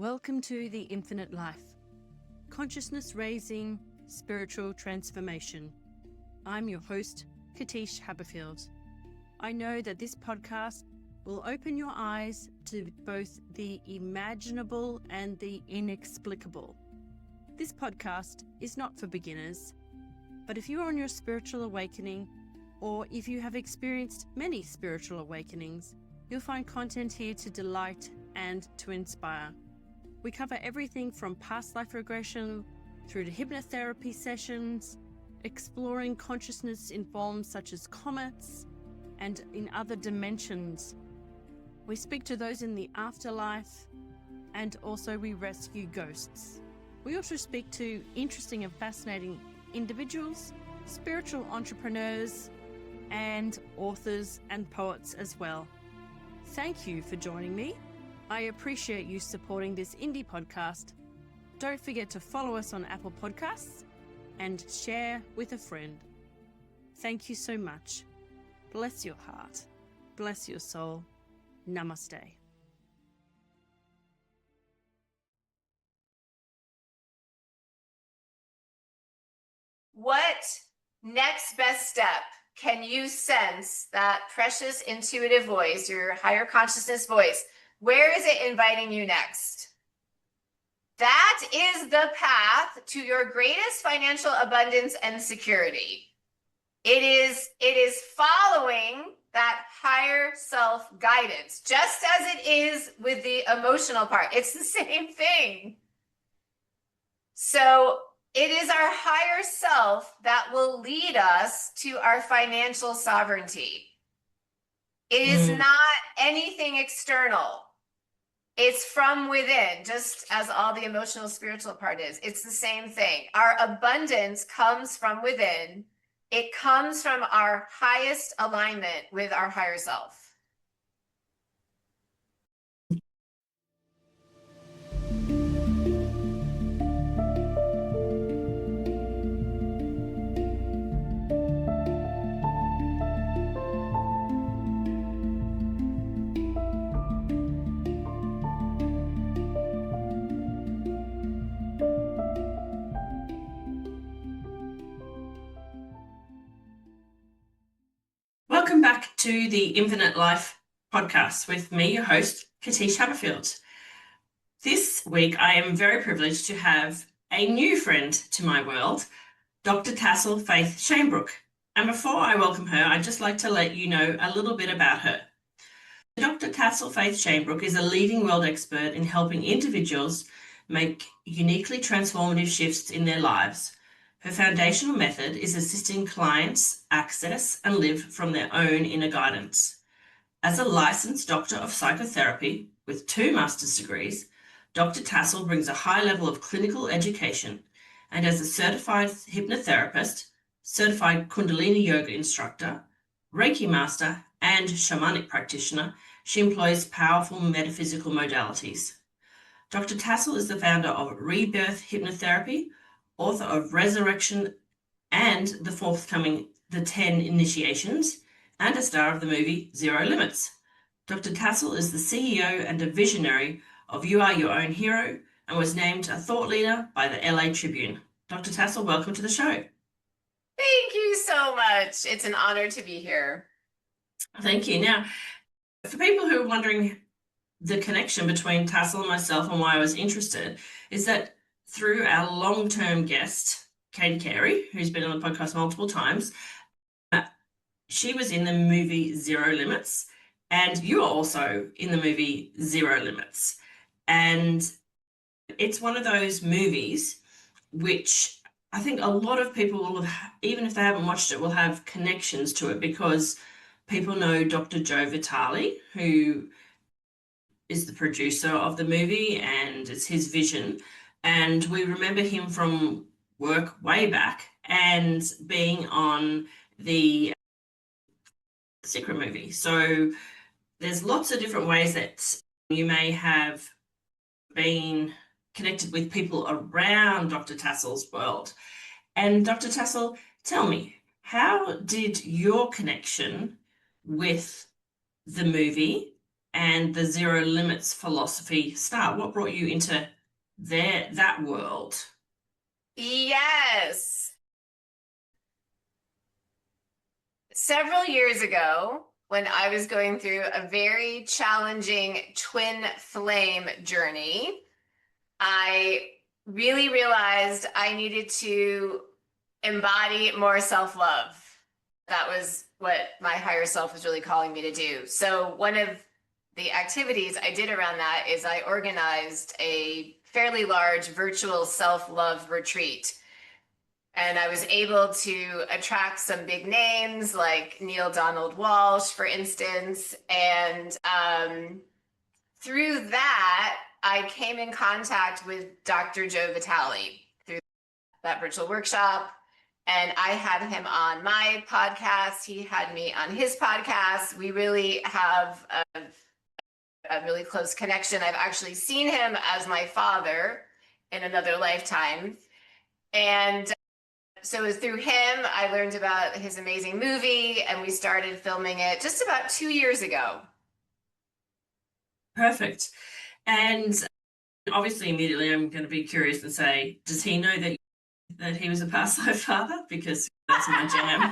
Welcome to the Infinite Life, consciousness raising, spiritual transformation. I'm your host, Katische Haberfield. I know that this podcast will open your eyes to both the imaginable and the inexplicable. This podcast is not for beginners, but if you're on your spiritual awakening, or if you have experienced many spiritual awakenings, you'll find content here to delight and to inspire. We cover everything from past life regression through to hypnotherapy sessions, exploring consciousness in forms such as comets and in other dimensions. We speak to those in the afterlife, and also we rescue ghosts. We also speak to interesting and fascinating individuals, spiritual entrepreneurs, and authors and poets as well. Thank you for joining me. I appreciate you supporting this indie podcast. Don't forget to follow us on Apple Podcasts and share with a friend. Thank you so much. Bless your heart. Bless your soul. Namaste. What next best step can you sense that precious intuitive voice, your higher consciousness voice? Where is it inviting you next? That is the path to your greatest financial abundance and security. It is following that higher self guidance, just as it is with the emotional part. It's the same thing. So it is our higher self that will lead us to our financial sovereignty. It is not anything external. It's from within, just as all the emotional spiritual part is. It's the same thing. Our abundance comes from within. It comes from our highest alignment with our higher self. Welcome back to the Infinite Life podcast with me, your host, Katische Haberfield. This week, I am very privileged to have a new friend to my world, Dr. Tassel Faith Shanebrook. And before I welcome her, I'd just like to let you know a little bit about her. Dr. Tassel Faith Shanebrook is a leading world expert in helping individuals make uniquely transformative shifts in their lives. Her foundational method is assisting clients access and live from their own inner guidance. As a licensed doctor of psychotherapy with 2 master's degrees, Dr. Tassel brings a high level of clinical education, and as a certified hypnotherapist, certified Kundalini yoga instructor, Reiki master, and shamanic practitioner, she employs powerful metaphysical modalities. Dr. Tassel is the founder of Rebirth Hypnotherapy, author of Resurrection and the forthcoming The 10 Initiations, and a star of the movie Zero Limits. Dr. Tassel is the CEO and a visionary of You Are Your Own Hero and was named a thought leader by the LA Tribune. Dr. Tassel, welcome to the show. Thank you so much. It's an honor to be here. Thank you. Now, for people who are wondering the connection between Tassel and myself and why I was interested, is that through our long-term guest, Katie Carey, who's been on the podcast multiple times, she was in the movie Zero Limits, and you are also in the movie Zero Limits. And it's one of those movies which I think a lot of people will have, even if they haven't watched it, will have connections to it because people know Dr. Joe Vitale, who is the producer of the movie, and it's his vision. And we remember him from work way back and being on the Secret movie. So there's lots of different ways that you may have been connected with people around Dr. Tassel's world. And Dr. Tassel, tell me, how did your connection with the movie and the zero limits philosophy start? What brought you into that world? Yes. Several years ago, when I was going through a very challenging twin flame journey, I really realized I needed to embody more self-love. That was what my higher self was really calling me to do. So one of the activities I did around that is I organized a fairly large virtual self-love retreat. And I was able to attract some big names like Neil Donald Walsh, for instance. And through that, I came in contact with Dr. Joe Vitale through that virtual workshop. And I had him on my podcast. He had me on his podcast. We really have a really close connection. I've actually seen him as my father in another lifetime. And so it was through him I learned about his amazing movie, and we started filming it just about 2 years ago. Perfect. And obviously, immediately, I'm going to be curious and say, does he know that he was a past life father? Because that's my jam. I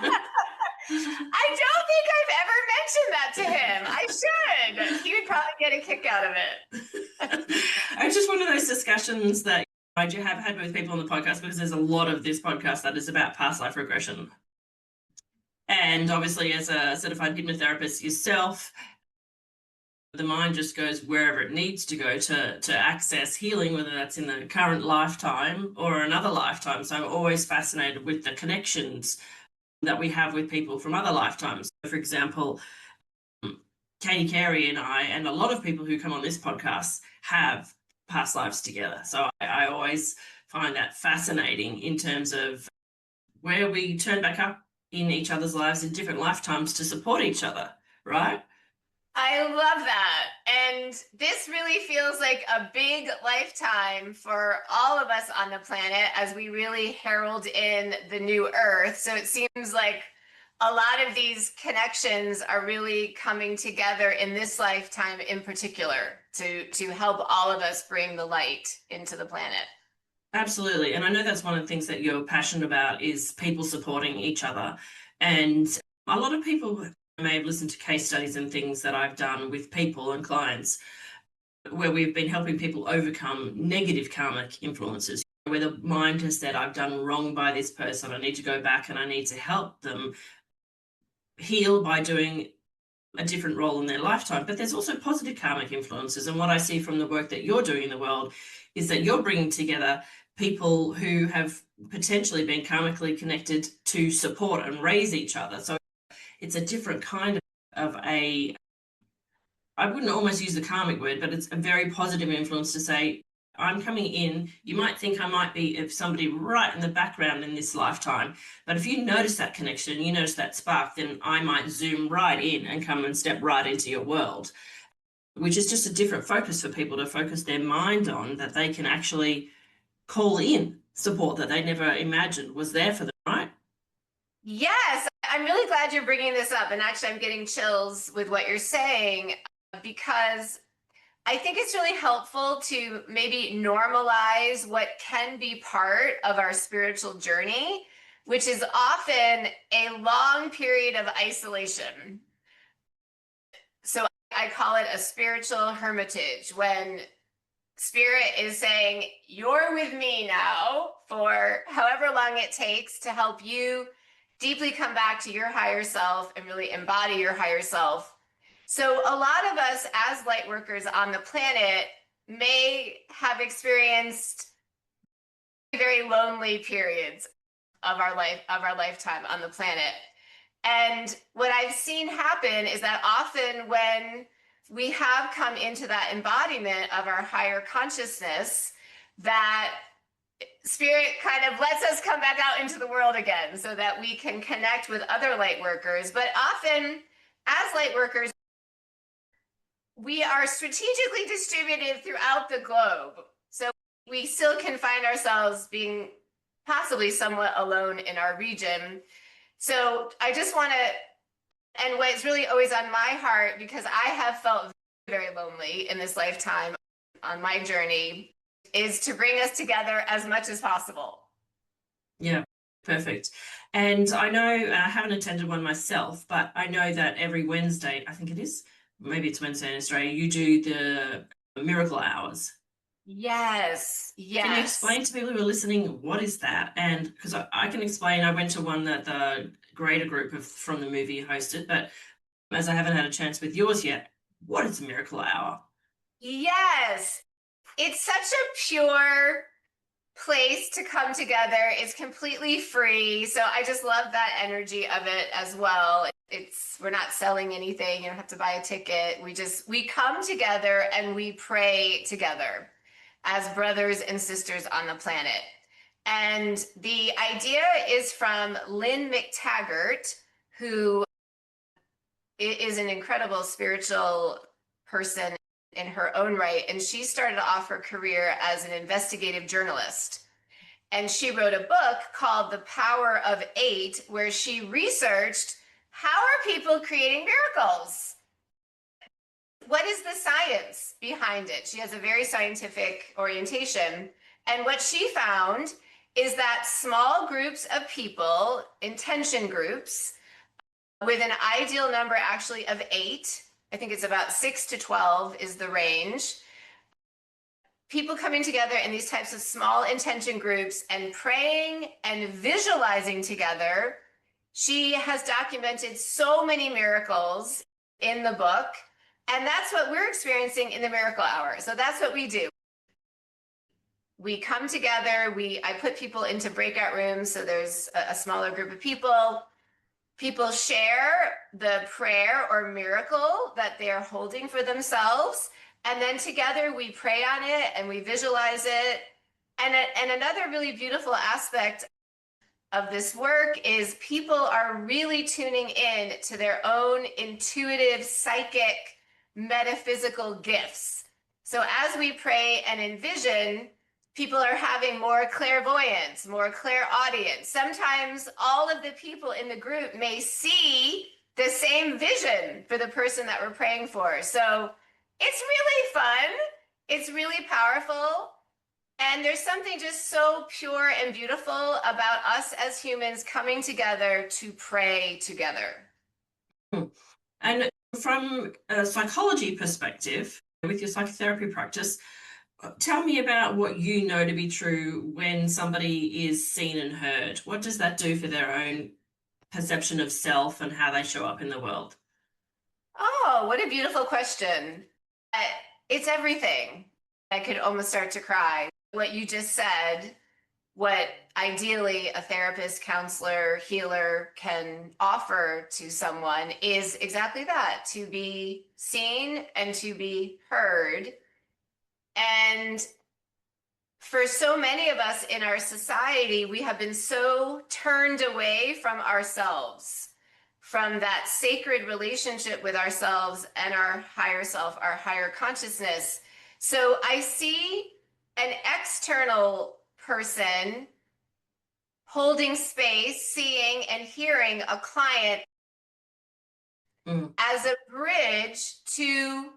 don't think I've ever mentioned that to him. I should. He would probably get a kick out of it. It's just one of those discussions that I have had with people on the podcast, because there's a lot of this podcast that is about past life regression. And obviously, as a certified hypnotherapist yourself, the mind just goes wherever it needs to go to access healing, whether that's in the current lifetime or another lifetime. So I'm always fascinated with the connections that we have with people from other lifetimes. For example, Katie Carey and I, and a lot of people who come on this podcast, have past lives together. So I always find that fascinating in terms of where we turn back up in each other's lives in different lifetimes to support each other, right? I love that. And this really feels like a big lifetime for all of us on the planet as we really herald in the new earth. So it seems like a lot of these connections are really coming together in this lifetime in particular to help all of us bring the light into the planet. Absolutely. And I know that's one of the things that you're passionate about, is people supporting each other. And a lot of people may have listened to case studies and things that I've done with people and clients where we've been helping people overcome negative karmic influences, where the mind has said, I've done wrong by this person, I need to go back and I need to help them heal by doing a different role in their lifetime. But there's also positive karmic influences. And what I see from the work that you're doing in the world is that you're bringing together people who have potentially been karmically connected to support and raise each other. So it's a different kind of I wouldn't almost use the karmic word, but it's a very positive influence to say, I'm coming in, you might think I might be somebody right in the background in this lifetime, but if you notice that connection, you notice that spark, then I might zoom right in and come and step right into your world, which is just a different focus for people to focus their mind on, that they can actually call in support that they never imagined was there for them, right? Yes, I'm really glad you're bringing this up. And actually, I'm getting chills with what you're saying, because I think it's really helpful to maybe normalize what can be part of our spiritual journey, which is often a long period of isolation. So I call it a spiritual hermitage, when spirit is saying, you're with me now for however long it takes to help you deeply come back to your higher self and really embody your higher self. So a lot of us as light workers on the planet may have experienced very lonely periods of our lifetime on the planet. And what I've seen happen is that often when we have come into that embodiment of our higher consciousness, that spirit kind of lets us come back out into the world again so that we can connect with other light workers. But often as light workers, we are strategically distributed throughout the globe. So we still can find ourselves being possibly somewhat alone in our region. So I just want to, and what's really always on my heart, because I have felt very lonely in this lifetime on my journey is to bring us together as much as possible. Yeah, perfect. And I know I haven't attended one myself, but I know that every Wednesday, I think it is, maybe it's Wednesday in Australia, you do the miracle hours. Yes, yes. Can you explain to people who are listening, what is that? And because I can explain, I went to one that the greater group from the movie hosted, but as I haven't had a chance with yours yet, what is a miracle hour? Yes, it's such a pure place to come together. It's completely free. So I just love that energy of it as well. We're not selling anything. You don't have to buy a ticket. We come together and we pray together as brothers and sisters on the planet. And the idea is from Lynn McTaggart, who is an incredible spiritual person in her own right. And she started off her career as an investigative journalist. And she wrote a book called The Power of Eight, where she researched how are people creating miracles? What is the science behind it? She has a very scientific orientation. And what she found is that small groups of people, intention groups, with an ideal number actually of 8, I think it's about 6 to 12 is the range. People coming together in these types of small intention groups and praying and visualizing together. She has documented so many miracles in the book, and that's what we're experiencing in the Miracle Hour. So that's what we do. We come together, I put people into breakout rooms, so there's a smaller group of people. People share the prayer or miracle that they're holding for themselves. And then together we pray on it and we visualize it. And another really beautiful aspect of this work is people are really tuning in to their own intuitive, psychic, metaphysical gifts. So as we pray and envision, people are having more clairvoyance, more clairaudience. Sometimes all of the people in the group may see the same vision for the person that we're praying for. So it's really fun. It's really powerful. And there's something just so pure and beautiful about us as humans coming together to pray together. And from a psychology perspective, with your psychotherapy practice, tell me about what you know to be true when somebody is seen and heard. What does that do for their own perception of self and how they show up in the world? Oh, what a beautiful question. It's everything. I could almost start to cry. What you just said, what ideally a therapist, counselor, healer can offer to someone is exactly that, to be seen and to be heard. And for so many of us in our society, we have been so turned away from ourselves, from that sacred relationship with ourselves and our higher self, our higher consciousness. So I see an external person holding space, seeing and hearing a client as a bridge to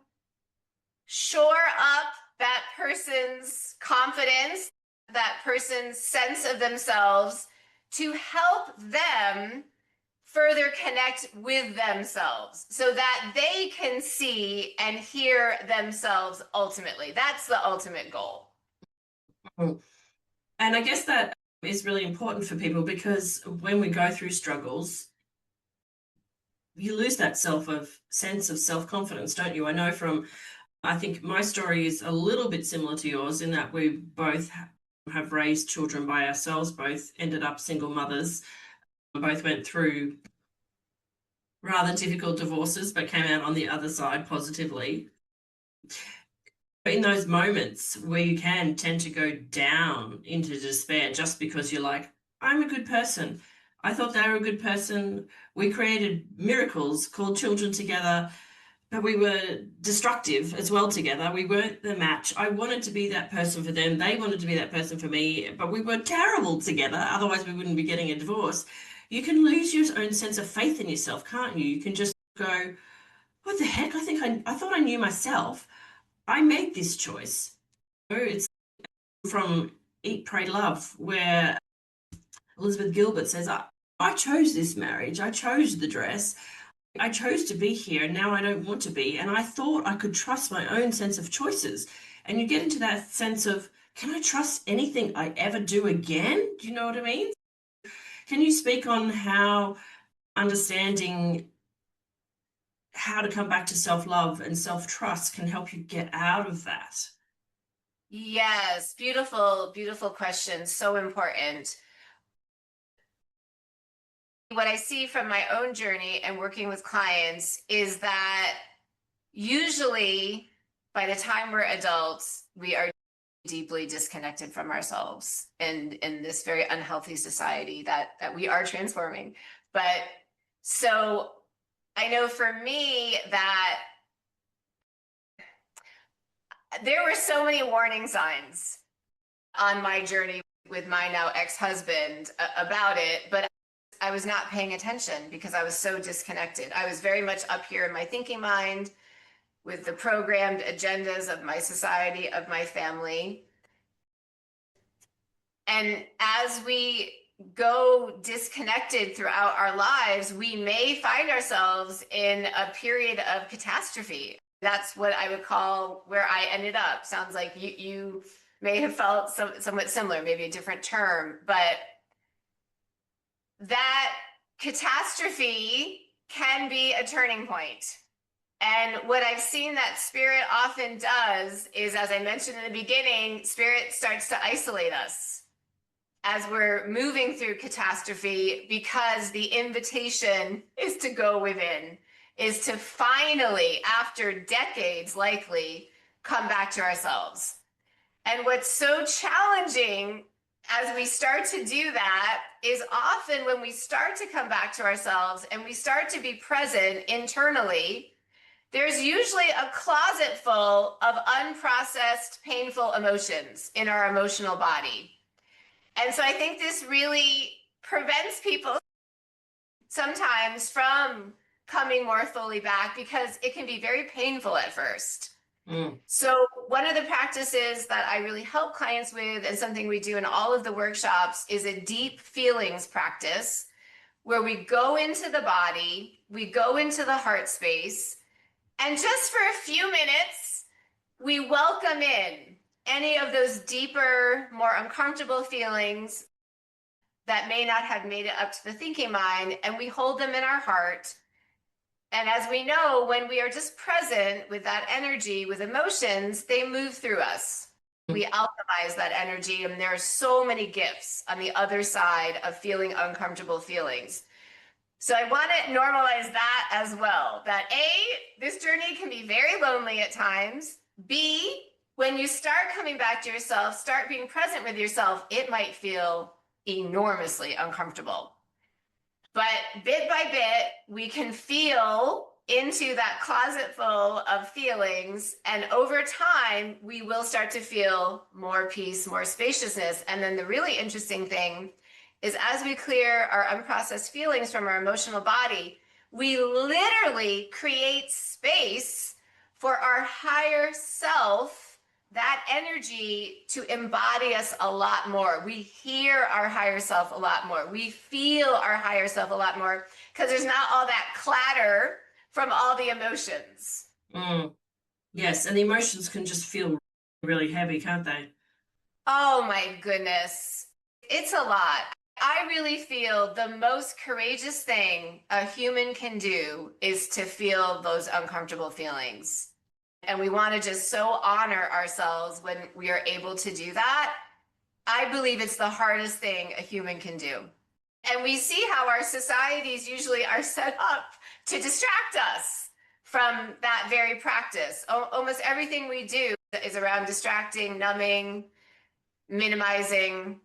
shore up that person's confidence, that person's sense of themselves, to help them further connect with themselves so that they can see and hear themselves ultimately. That's the ultimate goal. And I guess that is really important for people, because when we go through struggles, you lose that sense of self-confidence, don't you? I know I think my story is a little bit similar to yours in that we both have raised children by ourselves, both ended up single mothers, both went through rather difficult divorces, but came out on the other side positively. In those moments where you can tend to go down into despair just because you're like, I'm a good person. I thought they were a good person. We created miracles, called children together, but we were destructive as well together. We weren't the match. I wanted to be that person for them. They wanted to be that person for me, but we were terrible together. Otherwise, we wouldn't be getting a divorce. You can lose your own sense of faith in yourself, can't you? You can just go, what the heck? I thought I knew myself. I made this choice. It's from Eat, Pray, Love, where Elizabeth Gilbert says, I chose this marriage. I chose the dress. I chose to be here, and now I don't want to be. And I thought I could trust my own sense of choices. And you get into that sense of, can I trust anything I ever do again? Do you know what I mean? Can you speak on how understanding how to come back to self-love and self-trust can help you get out of that? Yes, beautiful, beautiful question. So important. What I see from my own journey and working with clients is that usually by the time we're adults, we are deeply disconnected from ourselves and in this very unhealthy society that we are transforming. But so I know for me that there were so many warning signs on my journey with my now ex-husband about it, but I was not paying attention because I was so disconnected. I was very much up here in my thinking mind with the programmed agendas of my society, of my family. And as we go disconnected throughout our lives, we may find ourselves in a period of catastrophe. That's what I would call where I ended up. Sounds like you may have felt somewhat similar, maybe a different term, but that catastrophe can be a turning point. And what I've seen that spirit often does is, as I mentioned in the beginning, spirit starts to isolate us as we're moving through catastrophe, because the invitation is to go within, is to finally, after decades likely, come back to ourselves. And what's so challenging as we start to do that is often when we start to come back to ourselves and we start to be present internally, there's usually a closet full of unprocessed, painful emotions in our emotional body. And so I think this really prevents people sometimes from coming more fully back because it can be very painful at first. So one of the practices that I really help clients with, and something we do in all of the workshops, is a deep feelings practice where we go into the body, we go into the heart space, and just for a few minutes, we welcome in any of those deeper, more uncomfortable feelings that may not have made it up to the thinking mind, and we hold them in our heart. And as we know, when we are just present with that energy, with emotions, they move through us. We alchemize that energy, and there are so many gifts on the other side of feeling uncomfortable feelings. So I want to normalize that as well, that A, this journey can be very lonely at times. B, when you start coming back to yourself, start being present with yourself, it might feel enormously uncomfortable. But bit by bit, we can feel into that closet full of feelings. And over time, we will start to feel more peace, more spaciousness. And then the really interesting thing is, as we clear our unprocessed feelings from our emotional body, we literally create space for our higher self, that energy, to embody us a lot more. We hear our higher self a lot more. We feel our higher self a lot more because there's not all that clatter from all the emotions. Yes, and the emotions can just feel really heavy, can't they? Oh my goodness. It's a lot. I really feel the most courageous thing a human can do is to feel those uncomfortable feelings. And we want to just so honor ourselves when we are able to do that. I believe it's the hardest thing a human can do. And we see how our societies usually are set up to distract us from that very practice. Almost everything we do is around distracting, numbing, minimizing.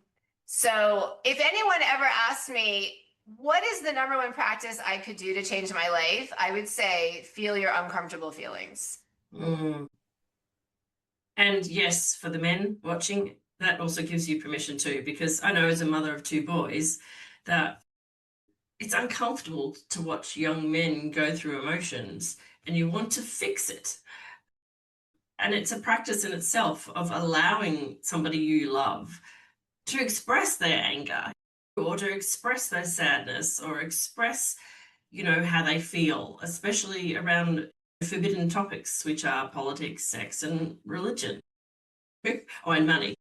So if anyone ever asked me, what is the number one practice I could do to change my life? I would say, feel your uncomfortable feelings. And yes, for the men watching, that also gives you permission too, because I know as a mother of two boys that it's uncomfortable to watch young men go through emotions. and you want to fix it. And it's a practice in itself of allowing somebody you love to express their anger or to express their sadness or express, how they feel, especially around forbidden topics, which are politics, sex, and religion, and money.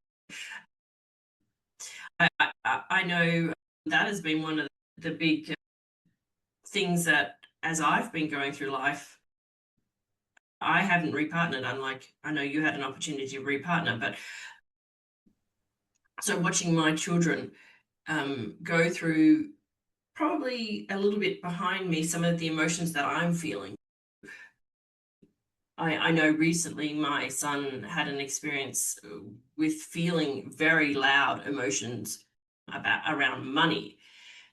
I know that has been one of the big things that, as I've been going through life, I haven't repartnered, unlike I know you had an opportunity to repartner, but so watching my children go through, probably a little bit behind me, some of the emotions that I'm feeling. I know recently my son had an experience with feeling very loud emotions around money.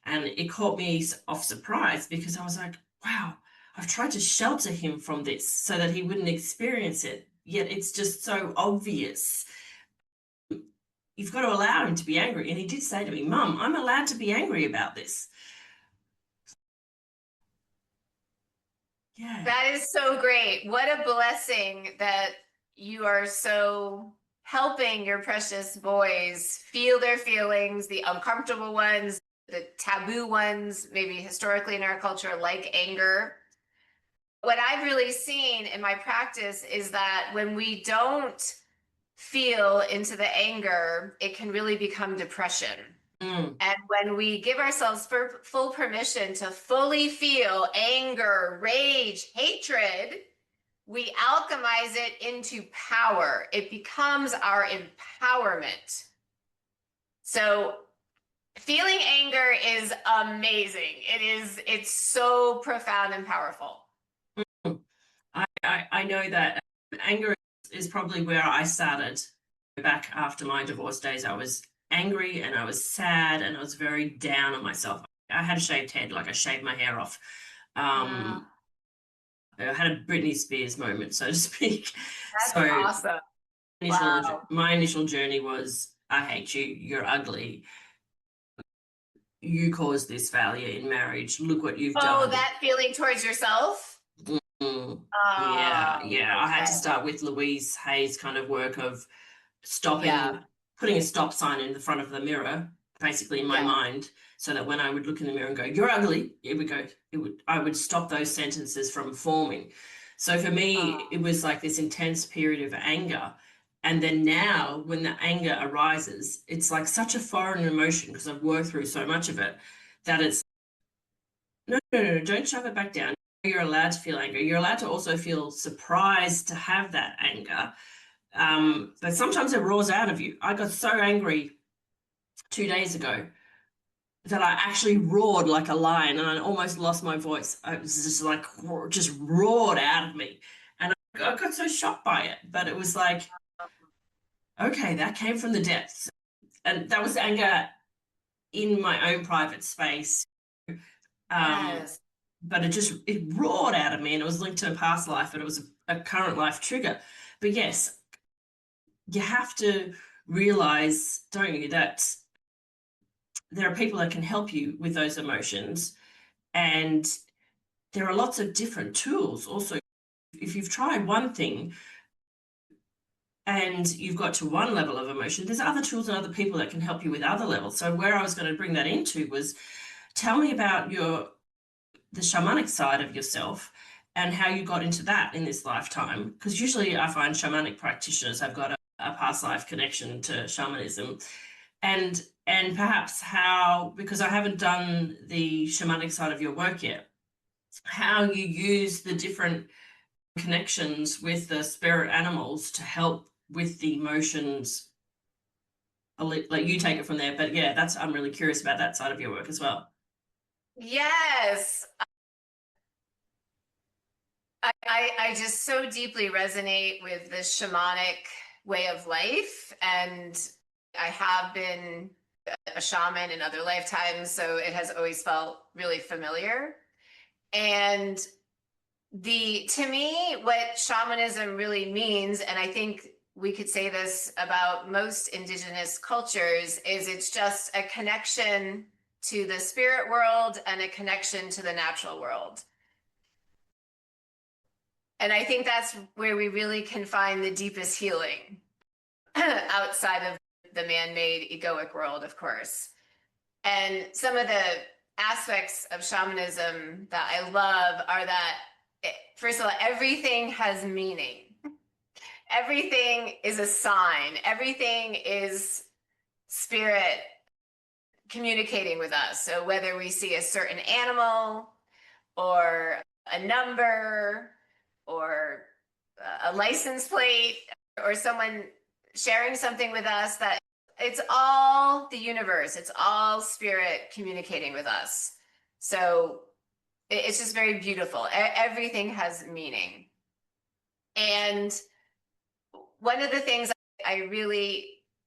And it caught me off surprise because I was like, wow, I've tried to shelter him from this so that he wouldn't experience it. Yet it's just so obvious. You've got to allow him to be angry. And he did say to me, Mum, I'm allowed to be angry about this. Yeah. That is so great. What a blessing that you are so helping your precious boys feel their feelings, the uncomfortable ones, the taboo ones, maybe historically in our culture, like anger. What I've really seen in my practice is that when we don't feel into the anger, it can really become depression. And when we give ourselves full permission to fully feel anger, rage, hatred, we alchemize it into power. It becomes our empowerment. So feeling anger is amazing. It's so profound and powerful. I know that anger is probably where I started back after my divorce days. I was angry and I was sad and I was very down on myself. I had a shaved head, like I shaved my hair off. I had a Britney Spears moment, so to speak. That's awesome. My initial journey was, I hate you, you're ugly. You caused this failure in marriage. Look what you've done. Oh, that feeling towards yourself? Yeah. Okay. I had to start with Louise Hay's kind of work of stopping, putting a stop sign in the front of the mirror, basically in my mind, so that when I would look in the mirror and go, you're ugly, I would stop those sentences from forming. So for me, it was like this intense period of anger. And then now when the anger arises, it's like such a foreign emotion because I've worked through so much of it that it's, no, don't shove it back down. You're allowed to feel anger. You're allowed to also feel surprised to have that anger. But sometimes it roars out of you. I got so angry 2 days ago that I actually roared like a lion and I almost lost my voice. I was just like, just roared out of me. And I got so shocked by it. But it was like, okay, that came from the depths. And that was anger in my own private space. But it roared out of me and it was linked to a past life, but it was a current life trigger. But yes, you have to realize, don't you, that there are people that can help you with those emotions. And there are lots of different tools. Also, if you've tried one thing and you've got to one level of emotion, there's other tools and other people that can help you with other levels. So where I was going to bring that into was, tell me about the shamanic side of yourself and how you got into that in this lifetime. Because usually I find shamanic practitioners have got a past life connection to shamanism. And perhaps how, because I haven't done the shamanic side of your work yet, how you use the different connections with the spirit animals to help with the emotions. I'll let you take it from there. But yeah, I'm really curious about that side of your work as well. Yes. I just so deeply resonate with the shamanic way of life. And I have been a shaman in other lifetimes, so it has always felt really familiar. And to me, what shamanism really means, and I think we could say this about most indigenous cultures, is it's just a connection to the spirit world and a connection to the natural world. And I think that's where we really can find the deepest healing outside of the man-made egoic world, of course. And some of the aspects of shamanism that I love are that, first of all, everything has meaning. Everything is a sign. Everything is spirit communicating with us. So whether we see a certain animal or a number or a license plate or someone sharing something with us, that it's all the universe, it's all spirit communicating with us. So it's just very beautiful. Everything has meaning. And one of the things I really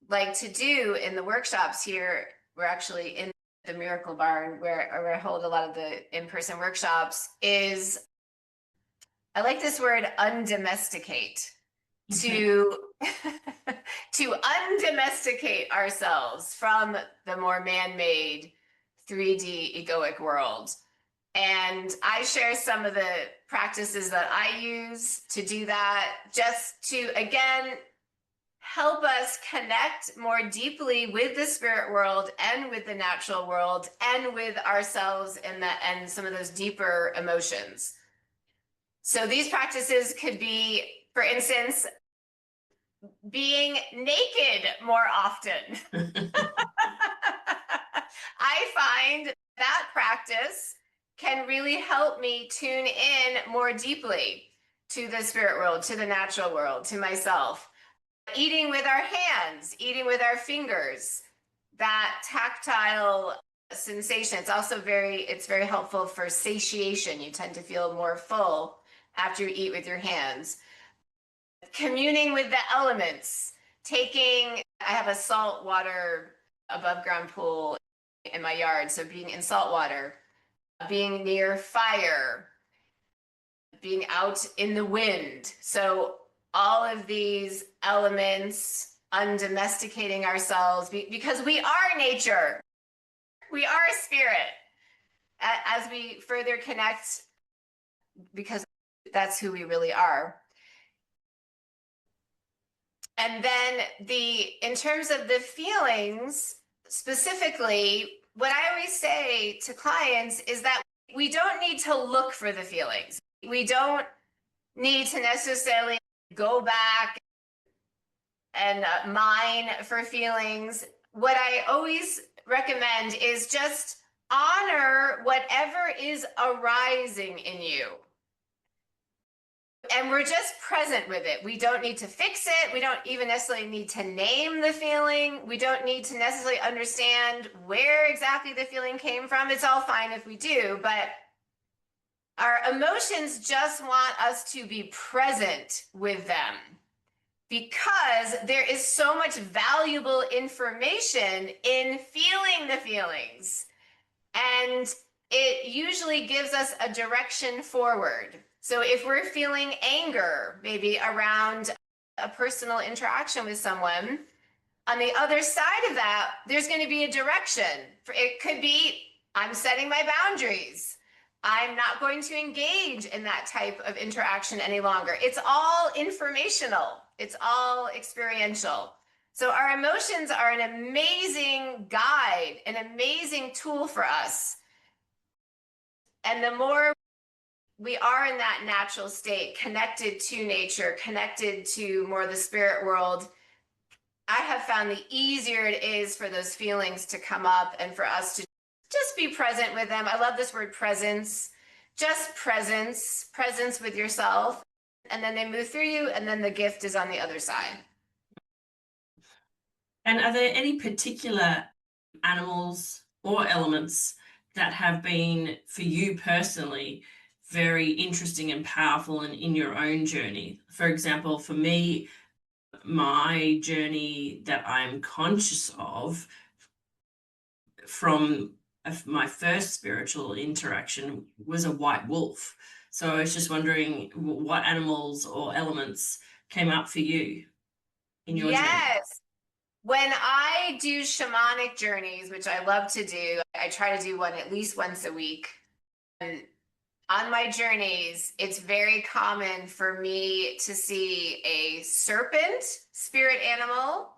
like to do in the workshops here, we're actually in the Miracle Barn where I hold a lot of the in-person workshops, is I like this word undomesticate. To undomesticate ourselves from the more man-made 3D egoic world. And I share some of the practices that I use to do that, just to, again, help us connect more deeply with the spirit world and with the natural world and with ourselves and some of those deeper emotions. So these practices could be, for instance, being naked more often. I find that practice can really help me tune in more deeply to the spirit world, to the natural world, to myself. Eating with our hands, eating with our fingers, that tactile sensation. It's also it's very helpful for satiation. You tend to feel more full after you eat with your hands. Communing with the elements, I have a salt water above ground pool in my yard. So being in salt water, being near fire, being out in the wind. So all of these elements, undomesticating ourselves, because we are nature. We are spirit. As we further connect, because that's who we really are. And then in terms of the feelings, specifically, what I always say to clients is that we don't need to look for the feelings. We don't need to necessarily go back and mine for feelings. What I always recommend is just honor whatever is arising in you. And we're just present with it. We don't need to fix it. We don't even necessarily need to name the feeling. We don't need to necessarily understand where exactly the feeling came from. It's all fine if we do, but our emotions just want us to be present with them, because there is so much valuable information in feeling the feelings. And it usually gives us a direction forward. So if we're feeling anger, maybe around a personal interaction with someone, on the other side of that, there's going to be a direction. It could be, I'm setting my boundaries. I'm not going to engage in that type of interaction any longer. It's all informational. It's all experiential. So our emotions are an amazing guide, an amazing tool for us. And the more we are in that natural state, connected to nature, connected to more the spirit world, I have found the easier it is for those feelings to come up and for us to just be present with them. I love this word presence, just presence with yourself. And then they move through you, and then the gift is on the other side. And are there any particular animals or elements that have been, for you personally, very interesting and powerful and in your own journey? For example, for me, my journey that I'm conscious of from my first spiritual interaction was a white wolf. So I was just wondering what animals or elements came up for you in your journey. Yes. When I do shamanic journeys, which I love to do, I try to do one at least once a week. And on my journeys, it's very common for me to see a serpent spirit animal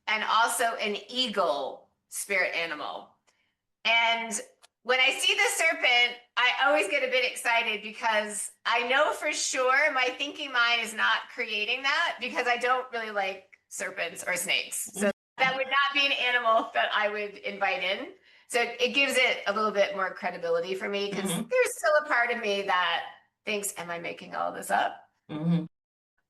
and also an eagle spirit animal. And when I see the serpent, I always get a bit excited because I know for sure my thinking mind is not creating that, because I don't really like serpents or snakes. So that would not be an animal that I would invite in. So it gives it a little bit more credibility for me, because there's still a part of me that thinks, am I making all this up? And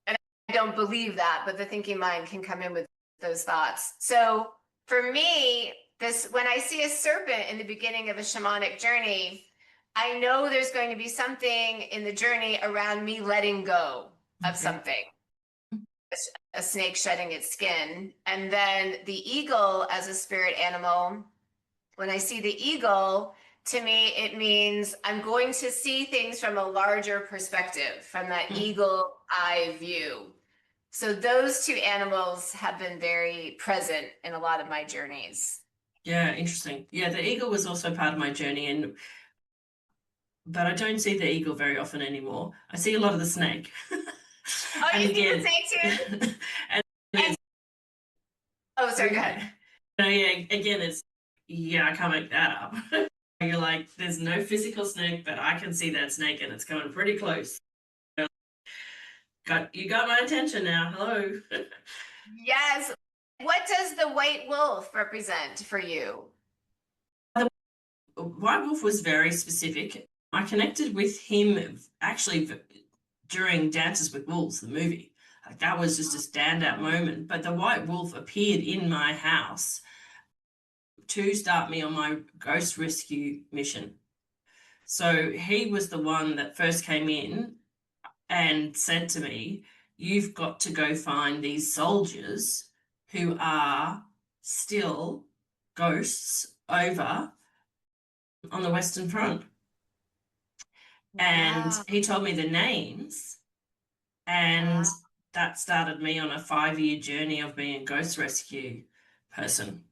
I don't believe that, but the thinking mind can come in with those thoughts. So for me, when I see a serpent in the beginning of a shamanic journey, I know there's going to be something in the journey around me letting go of something. A snake shedding its skin. And then the eagle as a spirit animal, when I see the eagle, to me, it means I'm going to see things from a larger perspective, from that eagle eye view. So those two animals have been very present in a lot of my journeys. Yeah, interesting. Yeah, the eagle was also part of my journey, but I don't see the eagle very often anymore. I see a lot of the snake. Oh, and you again, see the snake too? Oh, sorry, go ahead. Yeah, again, I can't make that up. You're like, there's no physical snake, but I can see that snake and it's coming pretty close. You got my attention now. Hello. Yes. What does the white wolf represent for you? The white wolf was very specific. I connected with him actually during Dances with Wolves, the movie. Like, that was just a standout moment. But the white wolf appeared in my house to start me on my ghost rescue mission. So he was the one that first came in and said to me, you've got to go find these soldiers who are still ghosts over on the Western Front. And he told me the names, and that started me on a 5-year journey of being a ghost rescue person.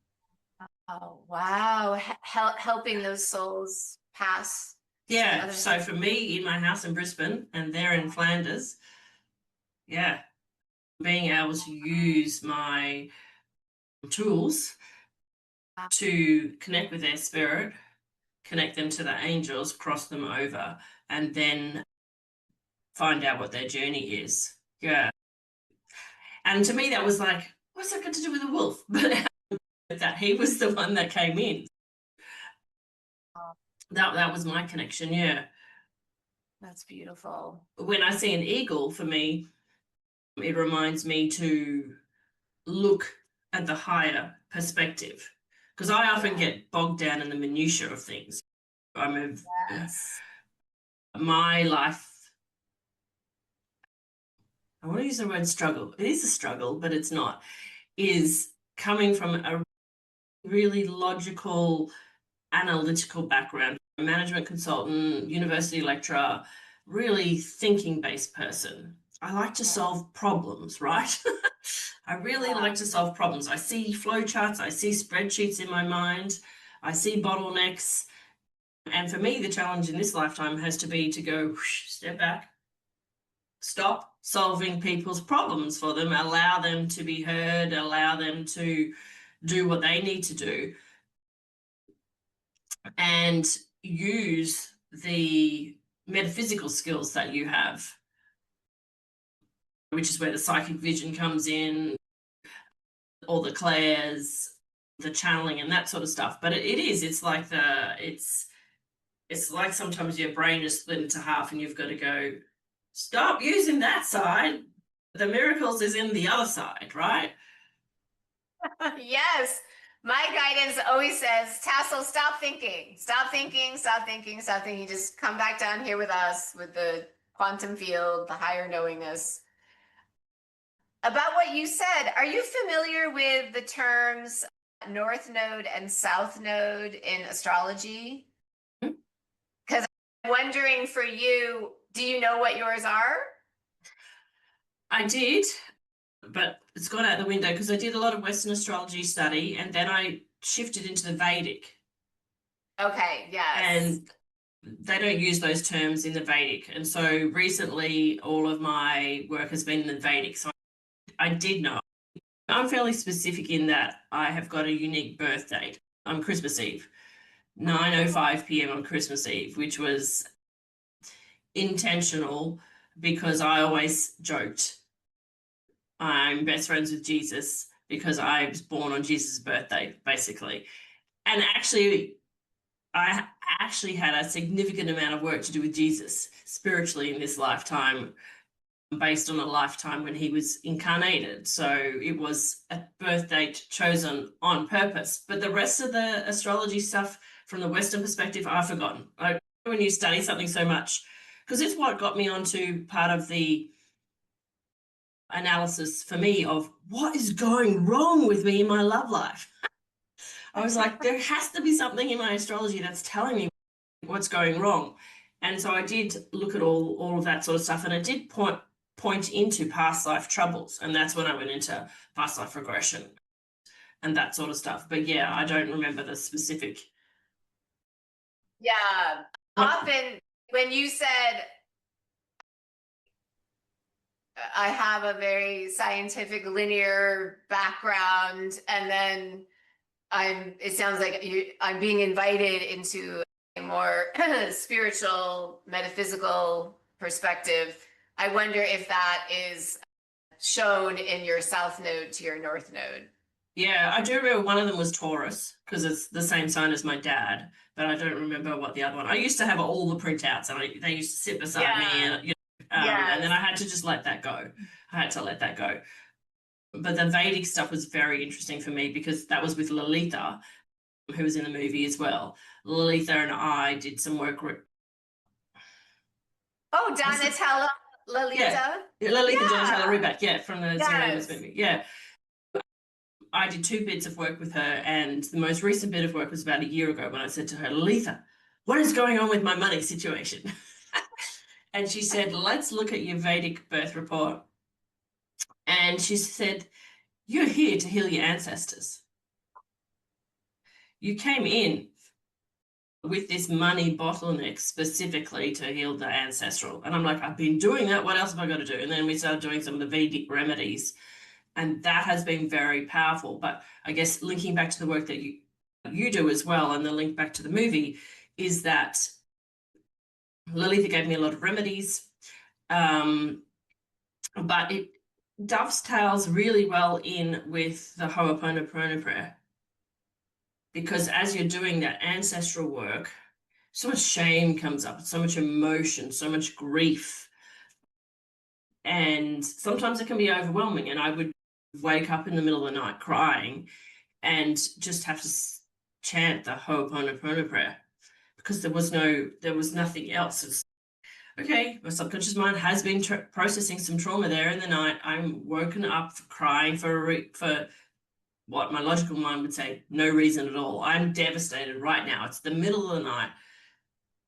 Oh, wow. Helping those souls pass. Yeah, so for me, in my house in Brisbane, and they're in Flanders, yeah, being able to use my tools to connect with their spirit, connect them to the angels, cross them over, and then find out what their journey is. Yeah. And to me, that was like, what's that got to do with a wolf? But that he was the one that came in. That was my connection, yeah. That's beautiful. When I see an eagle, for me, it reminds me to look at the higher perspective, because I often get bogged down in the minutiae of things. My life, I want to use the word struggle. It is a struggle, but it's not, is coming from a really logical, analytical background, a management consultant, university lecturer, really thinking-based person. I like to solve problems, right? I really like to solve problems. I see flowcharts, I see spreadsheets in my mind, I see bottlenecks. And for me, the challenge in this lifetime has to be to go, whoosh, step back, stop solving people's problems for them, allow them to be heard, allow them to do what they need to do, and use the metaphysical skills that you have, which is where the psychic vision comes in, all the clairs, the channeling and that sort of stuff. But it's like sometimes your brain is split into half and you've got to go, stop using that side. The miracles is in the other side, right? Yes. My guidance always says, Tassel, stop thinking. Stop thinking, stop thinking, stop thinking. Just come back down here with us, with the quantum field, the higher knowingness. About what you said, are you familiar with the terms North Node and South Node in astrology? Because I'm wondering for you, do you know what yours are? I did, but it's gone out the window because I did a lot of Western astrology study and then I shifted into the Vedic. Okay, yes. And they don't use those terms in the Vedic. And so recently all of my work has been in the Vedic. So I did know. I'm fairly specific in that I have got a unique birth date. On Christmas Eve, 9:05 p.m. on Christmas Eve, which was intentional because I always joked I'm best friends with Jesus because I was born on Jesus' birthday, basically. And actually, I actually had a significant amount of work to do with Jesus spiritually in this lifetime, based on a lifetime when he was incarnated. So it was a birth date chosen on purpose. But the rest of the astrology stuff from the Western perspective, I've forgotten. Like when you study something so much, because it's what got me onto part of the analysis for me of what is going wrong with me in my love life. I was like, there has to be something in my astrology that's telling me what's going wrong. And so I did look at all of that sort of stuff, and it did point into past life troubles. And that's when I went into past life regression and that sort of stuff. But yeah, I don't remember the specific. Yeah. Often when you said, I have a very scientific linear background, and then it sounds like I'm being invited into a more spiritual, metaphysical perspective. I wonder if that is shown in your south node to your north node. Yeah, I do remember one of them was Taurus because it's the same sign as my dad, but I don't remember what the other one. I used to have all the printouts, and they used to sit beside me, and and then I had to just let that go. I had to let that go. But the Vedic stuff was very interesting for me because that was with Lalitha, who was in the movie as well. Lalitha and I did some work. Oh, Donatella, Lalitha. Yeah, Lalitha Donatella Reback, yeah, from the Zero movie. Yeah. I did 2 bits of work with her, and the most recent bit of work was about a year ago when I said to her, Lalitha, what is going on with my money situation? And she said, let's look at your Vedic birth report. And she said, you're here to heal your ancestors. You came in with this money bottleneck specifically to heal the ancestral. And I'm like, I've been doing that. What else have I got to do? And then we started doing some of the Vedic remedies. And that has been very powerful. But I guess linking back to the work that you do as well, and the link back to the movie, is that Lalitha gave me a lot of remedies, but it dovetails really well in with the Ho'oponopono prayer. Because as you're doing that ancestral work, so much shame comes up, so much emotion, so much grief. And sometimes it can be overwhelming. And I would wake up in the middle of the night crying and just have to chant the Ho'oponopono prayer because there was nothing else. It's, okay, my subconscious mind has been processing some trauma there in the night. I'm woken up crying for what my logical mind would say, no reason at all. I'm devastated right now. It's the middle of the night.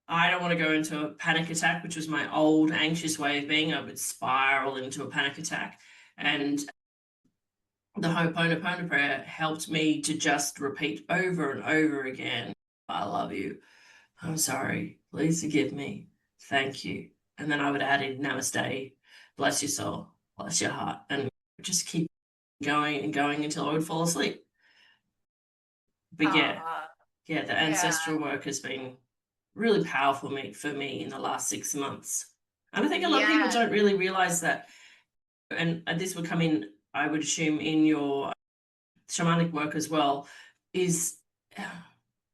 I don't want to go into a panic attack, which was my old anxious way of being. I would spiral into a panic attack. And the Ho'oponopono prayer helped me to just repeat over and over again, I love you. I'm sorry. Please forgive me. Thank you. And then I would add in namaste, bless your soul, bless your heart, and just keep going and going until I would fall asleep. But the ancestral work has been really powerful for me in the last 6 months. And I think a lot of people don't really realize that. And this would come in, I would assume, in your shamanic work as well, is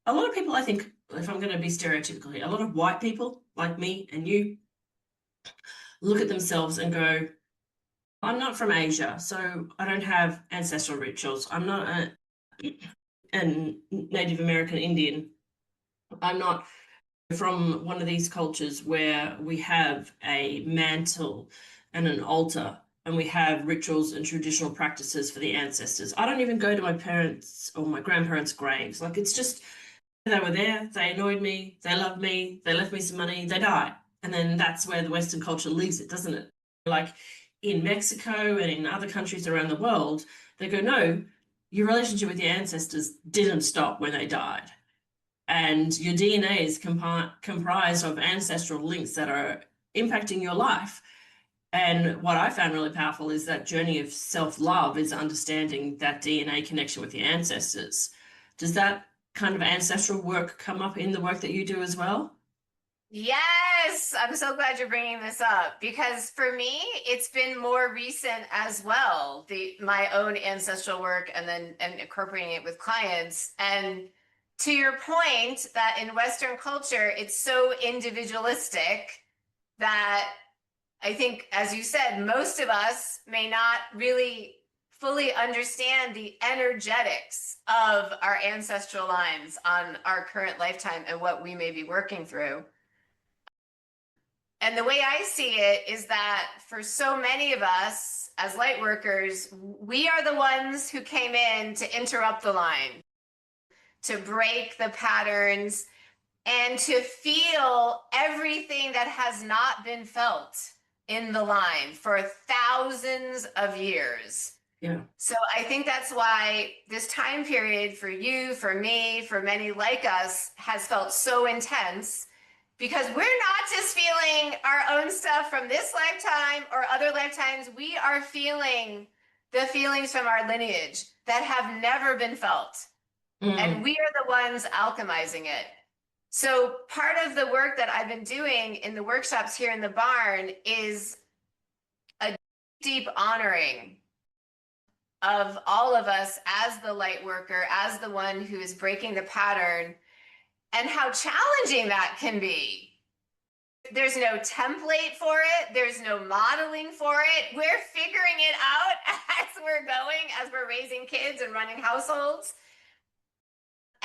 a lot of people, I think, if I'm going to be stereotypical here, a lot of white people like me and you look at themselves and go, I'm not from Asia, so I don't have ancestral rituals. I'm not a Native American Indian. I'm not from one of these cultures where we have a mantle and an altar and we have rituals and traditional practices for the ancestors. I don't even go to my parents' or my grandparents' graves. Like, it's just, they were there, they annoyed me, they loved me, they left me some money, they died. And then that's where the Western culture leaves it, doesn't it? Like in Mexico and in other countries around the world, they go, no, your relationship with your ancestors didn't stop when they died. and your DNA is comprised of ancestral links that are impacting your life. And what I found really powerful is that journey of self-love is understanding that DNA connection with your ancestors. Does that kind of ancestral work come up in the work that you do as well? Yes, I'm so glad you're bringing this up, because for me, it's been more recent as well, my own ancestral work and incorporating it with clients. And to your point that in Western culture, it's so individualistic that I think, as you said, most of us may not really fully understand the energetics of our ancestral lines on our current lifetime and what we may be working through. And the way I see it is that for so many of us as light workers, we are the ones who came in to interrupt the line, to break the patterns, and to feel everything that has not been felt in the line for thousands of years. Yeah. So I think that's why this time period for you, for me, for many like us has felt so intense, because we're not just feeling our own stuff from this lifetime or other lifetimes. We are feeling the feelings from our lineage that have never been felt. And we are the ones alchemizing it. So part of the work that I've been doing in the workshops here in the barn is a deep honoring of all of us as the light worker, as the one who is breaking the pattern, and how challenging that can be. There's no template for it. There's no modeling for it. We're figuring it out as we're going, as we're raising kids and running households.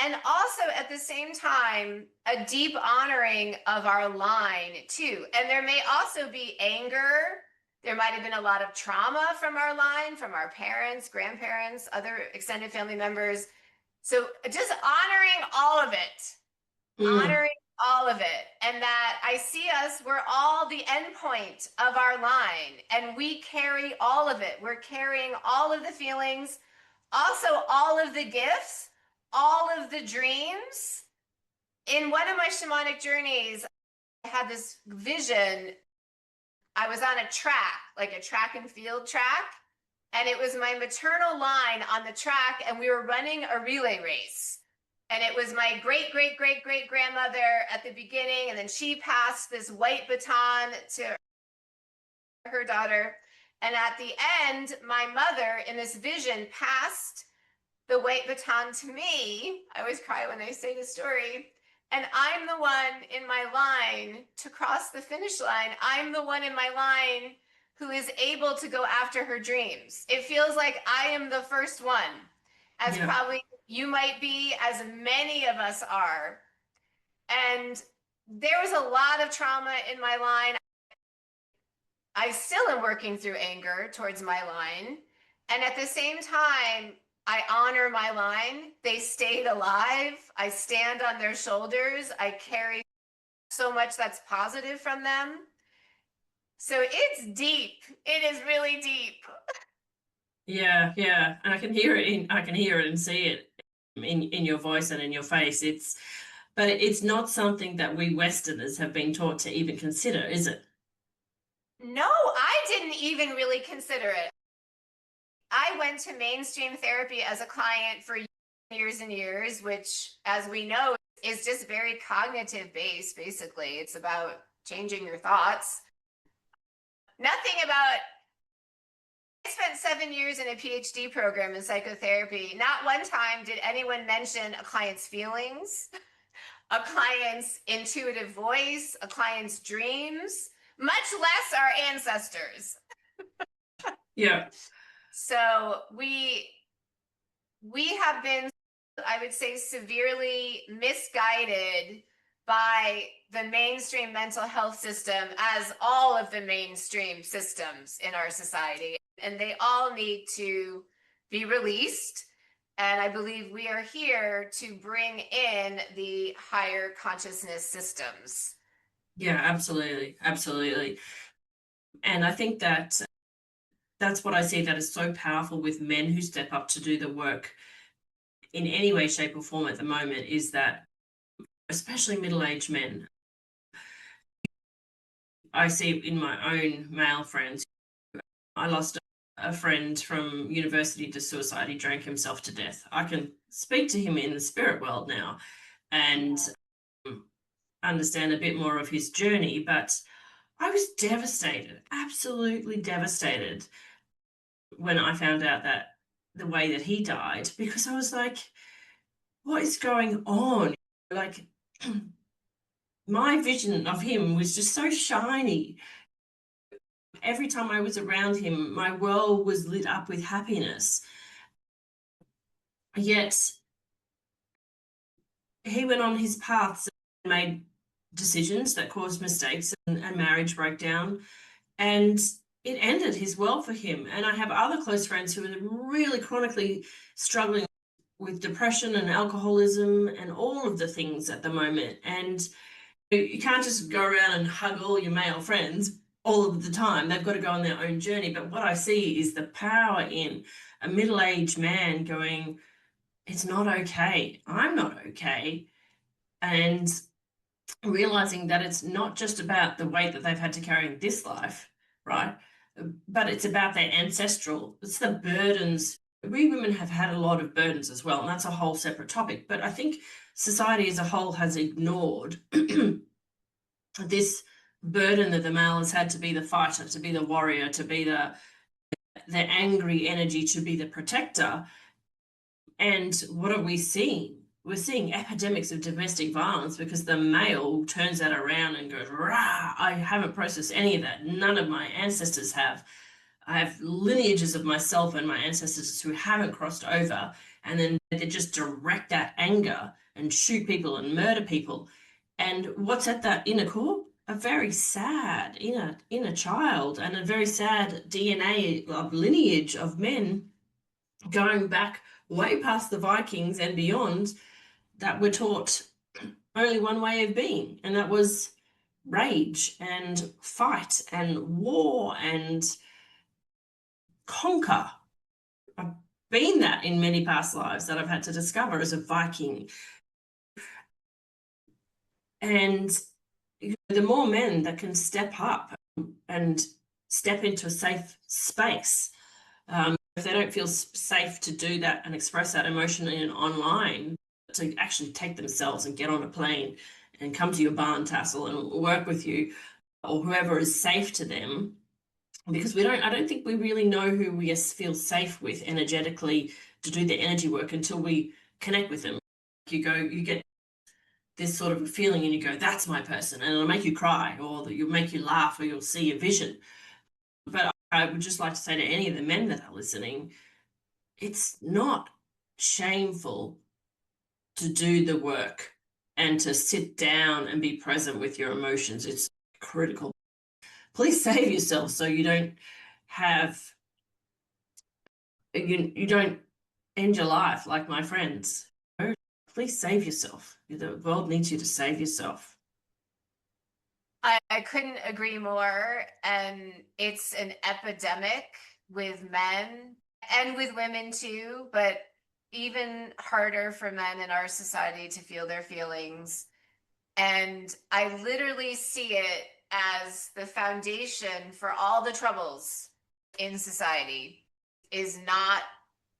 And also at the same time, a deep honoring of our line too. And there may also be anger. There might have been a lot of trauma from our line, from our parents, grandparents, other extended family members. So just honoring all of it, honoring all of it. And that I see us, we're all the endpoint of our line, and we carry all of it. We're carrying all of the feelings, also all of the gifts, all of the dreams. In one of my shamanic journeys, I had this vision. I was on a track, like a track and field track, and it was my maternal line on the track, and we were running a relay race. And it was my great, great, great, great grandmother at the beginning, and then she passed this white baton to her daughter. And at the end, my mother in this vision passed the white baton to me. I always cry when I say the story. And I'm the one in my line to cross the finish line. I'm the one in my line who is able to go after her dreams. It feels like I am the first one, as probably you might be, as many of us are. And there was a lot of trauma in my line. I still am working through anger towards my line. And at the same time, I honor my line. They stayed alive. I stand on their shoulders. I carry so much that's positive from them. So it's deep. It is really deep. Yeah, yeah. And I can hear it and see it in your voice and in your face. But it's not something that we Westerners have been taught to even consider, is it? No, I didn't even really consider it. I went to mainstream therapy as a client for years and years, which, as we know, is just very cognitive based, basically. It's about changing your thoughts. Nothing about, I spent 7 years in a PhD program in psychotherapy. Not one time did anyone mention a client's feelings, a client's intuitive voice, a client's dreams, much less our ancestors. Yeah. So we have been, I would say, severely misguided by the mainstream mental health system, as all of the mainstream systems in our society. And they all need to be released. And I believe we are here to bring in the higher consciousness systems. Yeah, absolutely. Absolutely. And I think that that's what I see that is so powerful with men who step up to do the work in any way, shape, or form at the moment, is that especially middle-aged men. I see it in my own male friends. I lost a friend from university to suicide. He drank himself to death. I can speak to him in the spirit world now and understand a bit more of his journey, but I was devastated, absolutely devastated when I found out that the way that he died, because I was like, what is going on? Like, my vision of him was just so shiny. Every time I was around him, my world was lit up with happiness. Yet he went on his paths and made decisions that caused mistakes and marriage breakdown. And it ended his world for him. And I have other close friends who are really chronically struggling with depression and alcoholism and all of the things at the moment. And you can't just go around and hug all your male friends all of the time. They've got to go on their own journey. But what I see is the power in a middle-aged man going, it's not okay. I'm not okay. And realizing that it's not just about the weight that they've had to carry in this life, right? But it's about their ancestral, it's the burdens. We women have had a lot of burdens as well, and that's a whole separate topic. But I think society as a whole has ignored this burden that the male has had to be the fighter, to be the warrior, to be the angry energy, to be the protector. And what are we seeing? We're seeing epidemics of domestic violence because the male turns that around and goes, rah, I haven't processed any of that. None of my ancestors have. I have lineages of myself and my ancestors who haven't crossed over. And then they just direct that anger and shoot people and murder people. And what's at that inner core? A very sad inner child and a very sad DNA of lineage of men going back way past the Vikings and beyond, that were taught only one way of being, and that was rage and fight and war and conquer. I've been that in many past lives that I've had to discover as a Viking. And the more men that can step up and step into a safe space, if they don't feel safe to do that and express that emotion in online, to actually take themselves and get on a plane and come to your barn tassel and work with you, or whoever is safe to them, because I don't think we really know who we feel safe with energetically to do the energy work until we connect with them. You get this sort of a feeling and you go, that's my person, and it'll make you cry, or you'll make you laugh, or you'll see a vision. But I would just like to say to any of the men that are listening, it's not shameful to do the work and to sit down and be present with your emotions. It's critical. Please save yourself so you don't have, you don't end your life like my friends. Please save yourself. The world needs you to save yourself. I couldn't agree more. And it's an epidemic with men and with women too, but even harder for men in our society to feel their feelings. And I literally see it as the foundation for all the troubles in society is not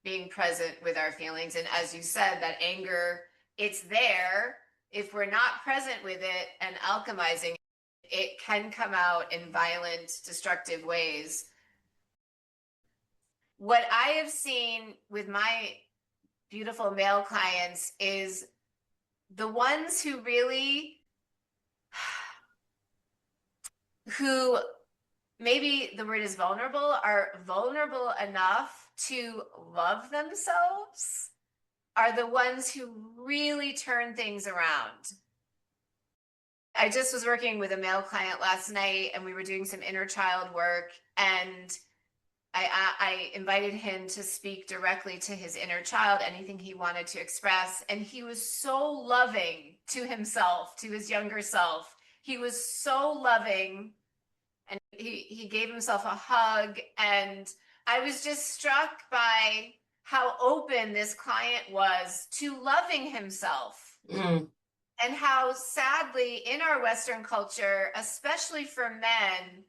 being present with our feelings. And as you said, that anger, it's there. If we're not present with it and alchemizing, it can come out in violent, destructive ways. What I have seen with my beautiful male clients is the ones who really, who maybe the word is vulnerable, are vulnerable enough to love themselves, are the ones who really turn things around. I just was working with a male client last night and we were doing some inner child work, and I invited him to speak directly to his inner child, anything he wanted to express. And he was so loving to himself, to his younger self. He was so loving, and he gave himself a hug. And I was just struck by how open this client was to loving himself. Mm. And how sadly in our Western culture, especially for men,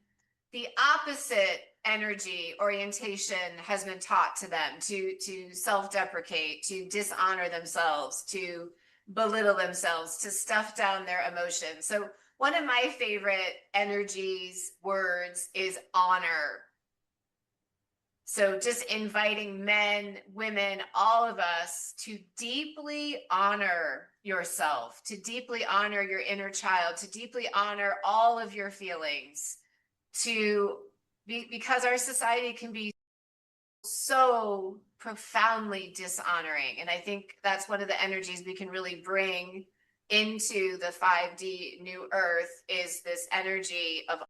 the opposite energy orientation has been taught to them, to self-deprecate, to dishonor themselves, to belittle themselves, to stuff down their emotions. So one of my favorite energies, words, is honor. So just inviting men, women, all of us to deeply honor yourself, to deeply honor your inner child, to deeply honor all of your feelings, because our society can be so profoundly dishonoring. And I think that's one of the energies we can really bring into the 5D new earth, is this energy of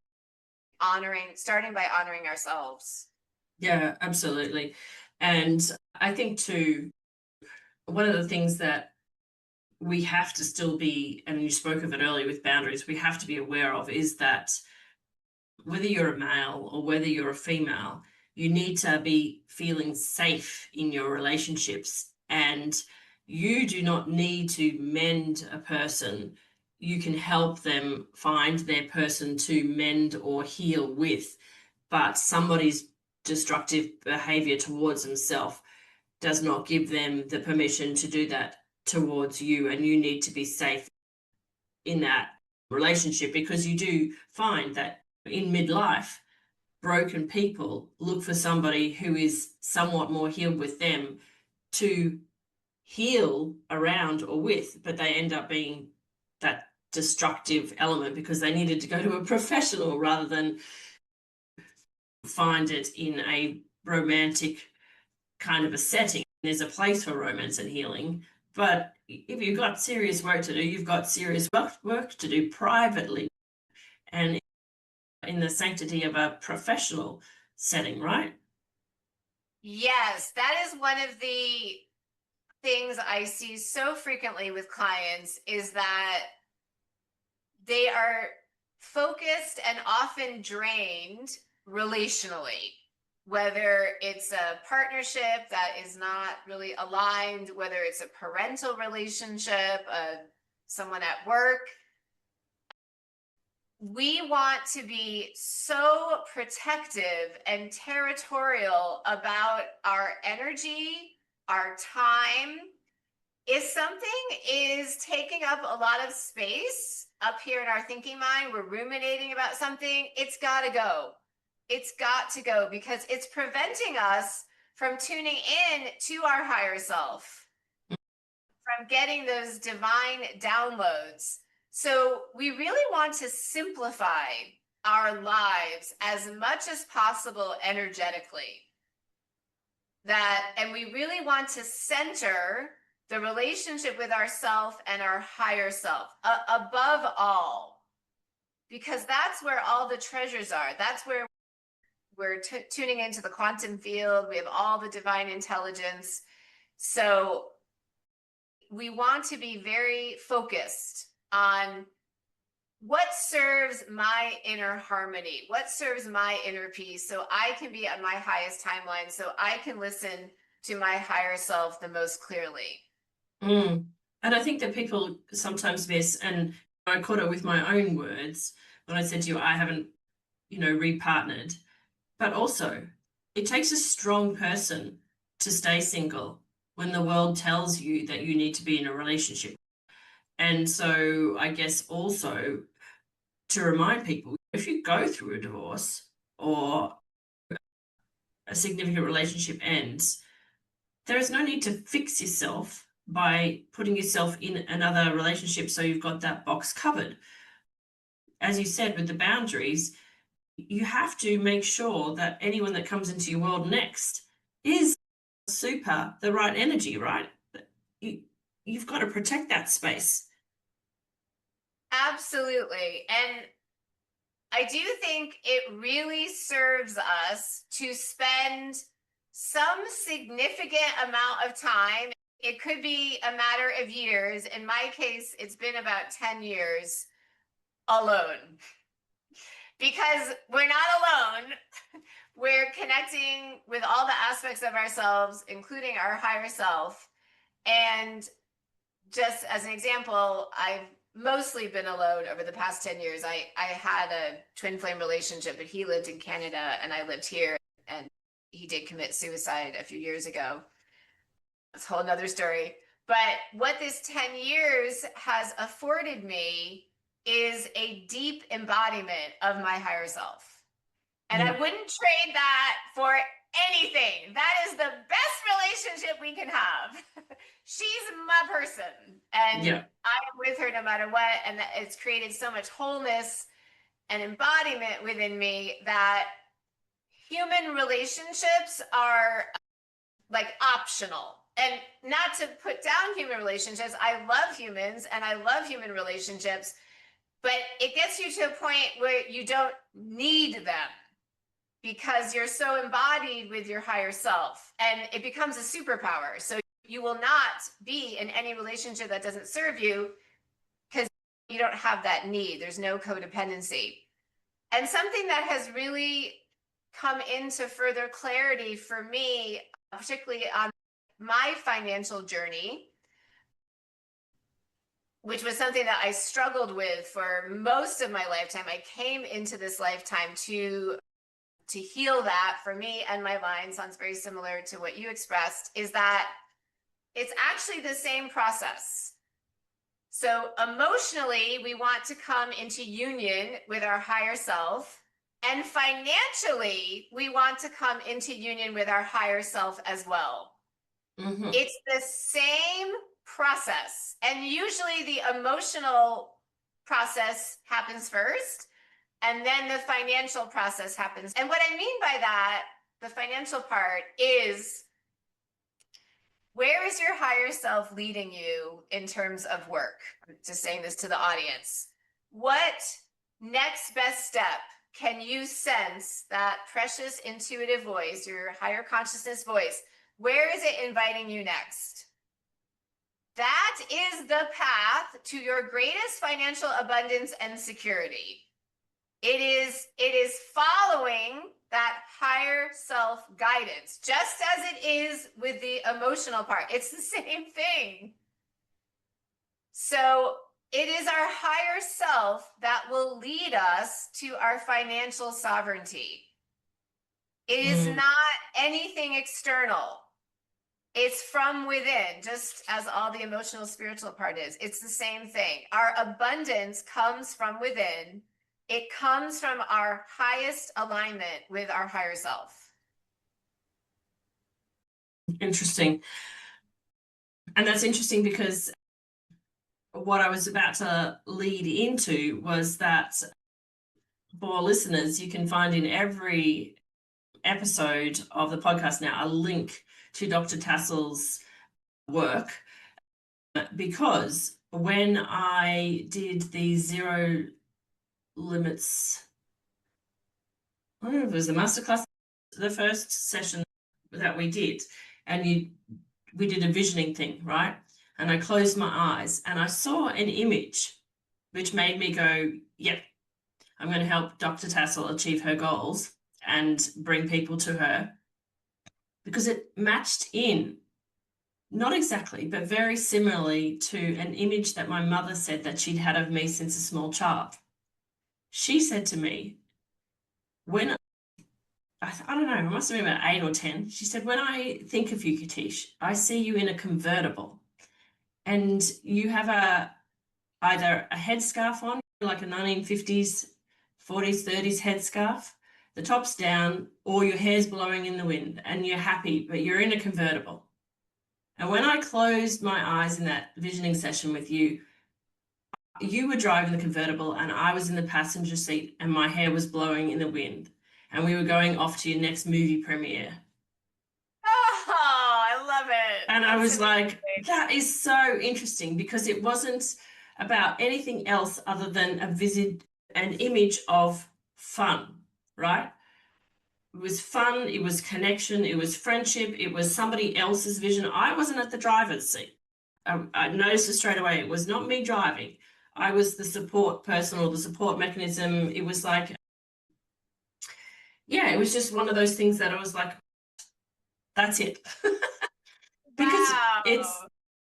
honoring, starting by honoring ourselves. Yeah, absolutely. And I think too, one of the things that we have to still be, and you spoke of it earlier with boundaries, we have to be aware of is that whether you're a male or whether you're a female, you need to be feeling safe in your relationships. And you do not need to mend a person. You can help them find their person to mend or heal with. But somebody's destructive behavior towards themselves does not give them the permission to do that towards you. And you need to be safe in that relationship, because you do find that in midlife, broken people look for somebody who is somewhat more healed with them to heal around or with, but they end up being that destructive element because they needed to go to a professional rather than find it in a romantic kind of a setting. There's a place for romance and healing, but if you've got serious work to do, you've got serious work to do privately and in the sanctity of a professional setting, right? Yes, that is one of the things I see so frequently with clients, is that they are focused and often drained relationally, whether it's a partnership that is not really aligned, whether it's a parental relationship, someone at work. We want to be so protective and territorial about our energy, our time. If something is taking up a lot of space up here in our thinking mind, we're ruminating about something, it's got to go. It's got to go, because it's preventing us from tuning in to our higher self, from getting those divine downloads. So we really want to simplify our lives as much as possible energetically. And we really want to center the relationship with ourself and our higher self above all, because that's where all the treasures are. That's where we're tuning into the quantum field. We have all the divine intelligence. So we want to be very focused on what serves my inner harmony, what serves my inner peace, so I can be on my highest timeline, so I can listen to my higher self the most clearly. And I think that people sometimes miss, and I caught it with my own words when I said to you, I haven't, repartnered, but also it takes a strong person to stay single when the world tells you that you need to be in a relationship. And so I guess also to remind people, if you go through a divorce or a significant relationship ends, there is no need to fix yourself by putting yourself in another relationship so you've got that box covered. As you said, with the boundaries, you have to make sure that anyone that comes into your world next is the right energy, right? You've got to protect that space. Absolutely. And I do think it really serves us to spend some significant amount of time. It could be a matter of years. In my case, it's been about 10 years alone, because we're not alone. We're connecting with all the aspects of ourselves, including our higher self, and just as an example, I've mostly been alone over the past 10 years. I had a twin flame relationship, but he lived in Canada and I lived here, and he did commit suicide a few years ago. That's a whole nother story. But what this 10 years has afforded me is a deep embodiment of my higher self. And I wouldn't trade that for anything. That is the best relationship we can have. She's my person, and I am with her no matter what. And it's created so much wholeness and embodiment within me that human relationships are like optional. And not to put down human relationships, I love humans and I love human relationships, but it gets you to a point where you don't need them because you're so embodied with your higher self, and it becomes a superpower. So you will not be in any relationship that doesn't serve you because you don't have that need. There's no codependency. And something that has really come into further clarity for me, particularly on my financial journey, which was something that I struggled with for most of my lifetime. I came into this lifetime to heal that. For me, and my line sounds very similar to what you expressed, is that it's actually the same process. So emotionally, we want to come into union with our higher self, and financially, we want to come into union with our higher self as well. It's the same process, and usually the emotional process happens first, and then the financial process happens. And what I mean by that, the financial part, is where is your higher self leading you in terms of work? I'm just saying this to the audience. What next best step can you sense that precious intuitive voice, your higher consciousness voice, where is it inviting you next? That is the path to your greatest financial abundance and security. It is following that higher self guidance, just as it is with the emotional part. It's the same thing. So it is our higher self that will lead us to our financial sovereignty. It is not anything external. It's from within, just as all the emotional, spiritual part is. It's the same thing. Our abundance comes from within. It comes from our highest alignment with our higher self. Interesting. And that's interesting because what I was about to lead into was that for listeners, you can find in every episode of the podcast now a link to Dr. Tassel's work, because when I did the zero limits, I don't know if it was the masterclass, the first session that we did, and we did a visioning thing, right? And I closed my eyes and I saw an image which made me go, yep, I'm going to help Dr. Tassel achieve her goals and bring people to her, because it matched in, not exactly, but very similarly to an image that my mother said that she'd had of me since a small child. She said to me, when I don't know, I must have been about 8 or 10. She said, when I think of you, Katische, I see you in a convertible and you have either a headscarf on, like a 1950s, 40s, 30s headscarf, the top's down, or your hair's blowing in the wind and you're happy, but you're in a convertible. And when I closed my eyes in that visioning session with you, you were driving the convertible and I was in the passenger seat and my hair was blowing in the wind. And we were going off to your next movie premiere. Oh, I love it. And I was like, that is so interesting, because it wasn't about anything else other than an image of fun, right? It was fun, it was connection, it was friendship, it was somebody else's vision. I wasn't at the driver's seat. I noticed it straight away. It was not me driving. I was the support person or the support mechanism. It was like, yeah, it was just one of those things that I was like, that's it. Because wow.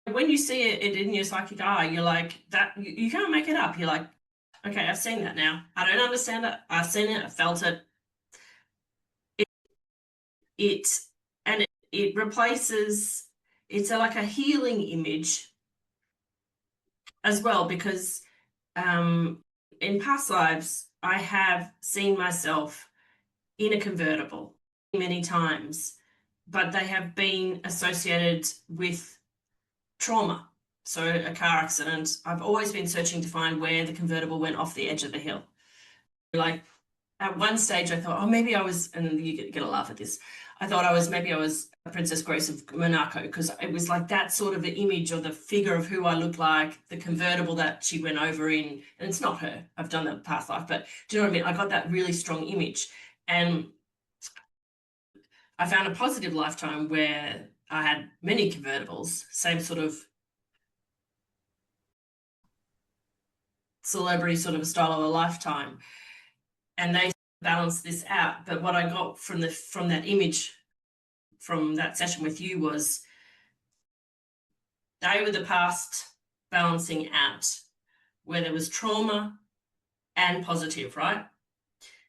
when you see it in your psychic eye, you're like, that you can't make it up. You're like, okay, I've seen that now. I don't understand it. I've seen it. I felt it. It and it replaces. It's like a healing image as well, because in past lives I have seen myself in a convertible many times, but they have been associated with trauma. So a car accident. I've always been searching to find where the convertible went off the edge of the hill. Like at one stage I thought, oh, maybe I was, and you're gonna laugh at this, maybe I was Princess Grace of Monaco, because it was like that sort of an image, or the figure of who I look like, the convertible that she went over in, and it's not her. I've done that past life, but do you know what I mean? I got that really strong image, and I found a positive lifetime where I had many convertibles, same sort of celebrity sort of a style of a lifetime, and they balance this out. But what I got from that image from that session with you was they were the past balancing out, where there was trauma and positive, right?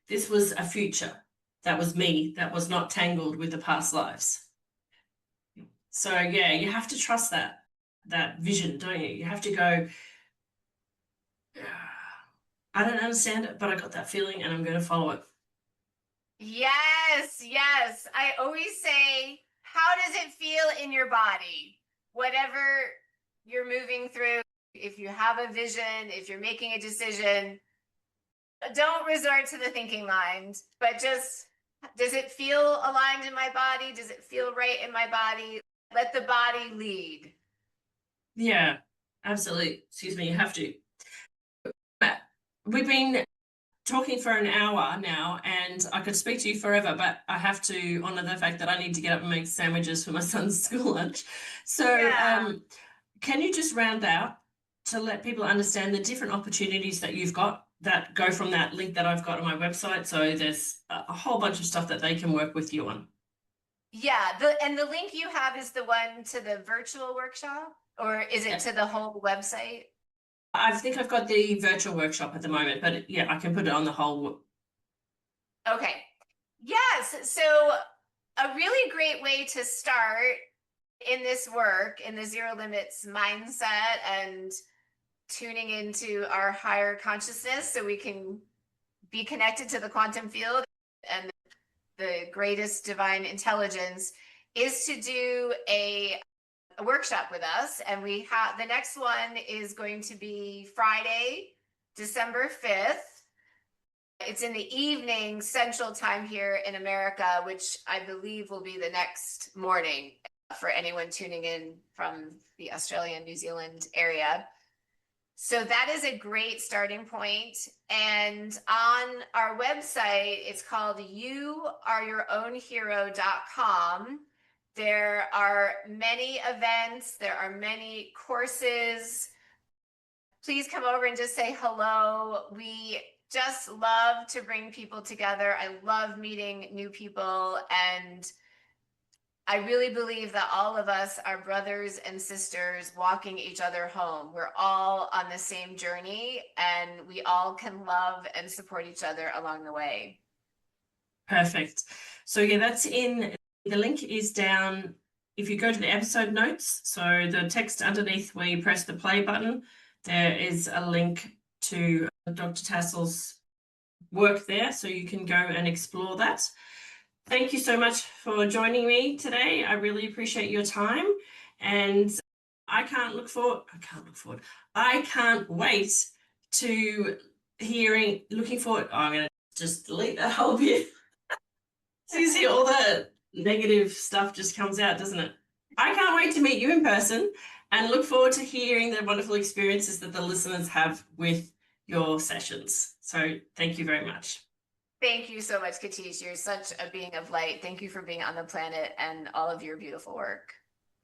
This was a future. That was me. That was not tangled with the past lives. So yeah, you have to trust that vision, don't you? You have to go, I don't understand it, but I got that feeling and I'm going to follow it. Yes, yes. I always say, how does it feel in your body? Whatever you're moving through, if you have a vision, if you're making a decision, don't resort to the thinking mind, but just, does it feel aligned in my body? Does it feel right in my body? Let the body lead. Yeah, absolutely. Excuse me, you have to. We've been talking for an hour now, and I could speak to you forever, but I have to honor the fact that I need to get up and make sandwiches for my son's school lunch. So Yeah. can you just round out to let people understand the different opportunities that you've got that go from that link that I've got on my website? So there's a whole bunch of stuff that they can work with you on. Yeah, and the link you have is the one to the virtual workshop, or is it to the whole website? I think I've got the virtual workshop at the moment, but yeah, I can put it on the whole. Okay. Yes. So a really great way to start in this work, in the zero limits mindset and tuning into our higher consciousness so we can be connected to the quantum field and the greatest divine intelligence, is to do a workshop with us. And we have, the next one is going to be Friday, December 5th. It's in the evening Central Time here in America, which I believe will be the next morning for anyone tuning in from the Australian, New Zealand area. So that is a great starting point. And on our website, it's called youareyourownhero.com. There are many events, there are many courses. Please come over and just say hello. We just love to bring people together. I love meeting new people, and I really believe that all of us are brothers and sisters walking each other home. We're all on the same journey, and we all can love and support each other along the way. Perfect. So yeah, that's in, the link is down. If you go to the episode notes, so the text underneath where you press the play button, there is a link to Dr. Tassel's work there, so you can go and explore that. Thank you so much for joining me today. I really appreciate your time, and I can't wait to looking forward. Oh, I'm going to just delete that whole bit. So you see all the negative stuff just comes out, doesn't it? I can't wait to meet you in person and look forward to hearing the wonderful experiences that the listeners have with your sessions. So thank you very much. Thank you so much, Katische. You're such a being of light. Thank you for being on the planet and all of your beautiful work.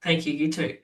Thank you. You too.